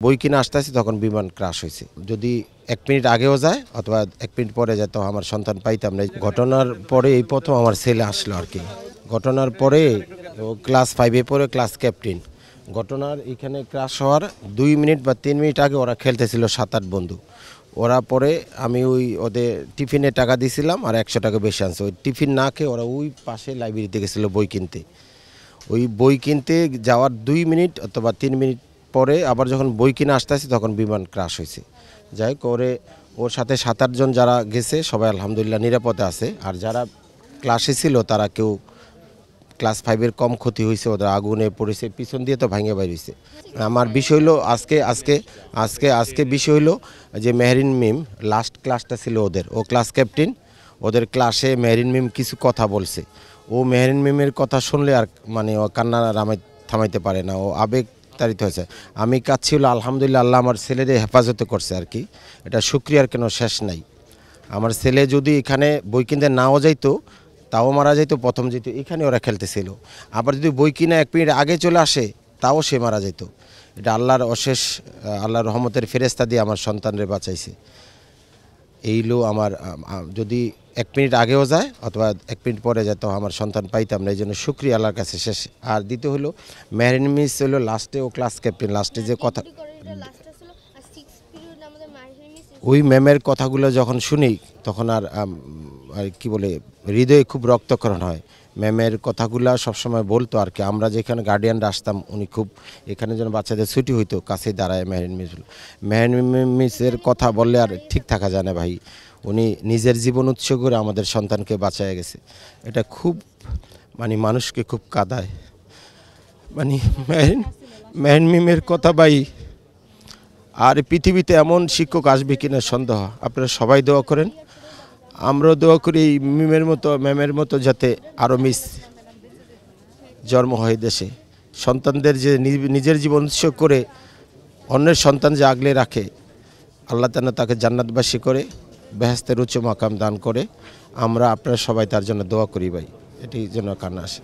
বই কিনে আসতেছি তখন বিমান ক্রাশ হয়েছে। যদি ১ মিনিট আগেও যায় অথবা ১ মিনিট পরে যায় তো আমার সন্তান পাইতাম না। ঘটনার পরে এই প্রথম আমার ছেলে আসলো আরকি। ঘটনার পরে ও ক্লাস 5 এ পড়ে, ক্লাস ক্যাপ্টেন। ঘটনার এখানে ক্রাশ হওয়ার ২ মিনিট বা ৩ মিনিট আগে ওরা খেলতেছিল ৭-৮ বন্ধু। ওরা পরে আমি ওদের টিফিনে টাকা দিয়েছিলাম আর ১০০ টাকা বেশি আনছে। ওই টিফিন না খেয়ে ওরা ওই পাশে লাইব্রেরিতে গেছিল বই কিনতে। ওই বই কিনতে যাওয়ার ২ মিনিট অথবা ৩ মিনিট পরে আবার যখন বই কিনে আসতেছি তখন বিমান ক্রাশ হয়েছে। যাই হোক ওর সাথে ৭-৮ জন যারা গেছে সবাই আলহামদুলিল্লাহ নিরাপদে আছে। আর যারা ক্লাসে ছিল তারা কেউ ক্লাস 5 এর কম ক্ষতি হয়েছে, ওদের আগুনে পড়েছে, পিছন দিয়ে তো ভাঙে বাইর হইছে। আমার বিষয় হলো আজকে বিষয় হলো যে মেহরিন মিম লাস্ট ক্লাসটা ছিল ওদের, ও ক্লাস ক্যাপ্টেন। ওদের ক্লাসে মেহরিন মিম কিছু কথা বলছে। ও মেহরিন মিমের কথা শুনলে আর মানে ও কান্না থামাইতে পারে না, ও আবেগ তাড়িত হয়েছে। আমি কাচ্ছি হলো আলহামদুলিল্লাহ, আল্লাহ আমার ছেলেদের হেফাজতে করছে আর কি। এটা শুকরিয়ার কোনো শেষ নাই। আমার ছেলে যদি এখানে বই কিনতে নাও যাইতো তাও মারা যাইতো, প্রথম যেত এখানে ওরা খেলতেছিল। আবার যদি বই কিনে ১ মিনিট আগে চলে আসে তাও সে মারা যেত। এটা আল্লাহর অশেষ আল্লাহর রহমতের ফেরেস্তা দিয়ে আমার সন্তানরে বাঁচাইছে। এইলো আমার যদি ১ মিনিট আগেও যায় অথবা ১ মিনিট পরে যায় তো আমার সন্তান পাইতাম না। এই জন্য শুকরিয়া আল্লাহর কাছে শেষ। আর দ্বিতীয় হলো মেহরিন মিস হলো লাস্টে, ও ক্লাস ক্যাপ্টেন, লাস্টে যে কথা ওই ম্যামের কথাগুলো যখন শুনি তখন আর কি বলে হৃদয়ে খুব রক্তক্ষরণ হয়। ম্যামের কথাগুলো সবসময় বলতো আর কি। আমরা যেখানে গার্ডিয়ানরা আসতাম উনি খুব, এখানে যেন বাচ্চাদের ছুটি হইতো কাছে দাঁড়ায় মেহরিন মিসের কথা বললে আর ঠিক থাকা যায় না ভাই। উনি নিজের জীবন উৎসর্গ করে আমাদের সন্তানকে বাঁচায় গেছে। এটা খুব মানে মানুষকে খুব কাঁদায়। মানে মেহরিন মিমের কথা ভাই, আর পৃথিবীতে এমন শিক্ষক আসবে কিনা সন্দেহ। আপনারা সবাই দোয়া করেন, আমরাও দোয়া করি এই ম্যামের মতো যাতে আরও মিস জন্ম হয় দেশে। সন্তানদের যে নিজের জীবন উৎসর্গ করে অন্যের সন্তান যে আগলে রাখে, আল্লাহ তাআলা তাকে জান্নাতবাসী করে বেহেশতের উচ্চ মাকাম দান করে। আমরা আপনারা সবাই তার জন্য দোয়া করি ভাই, এটি যেন কান্না আসে।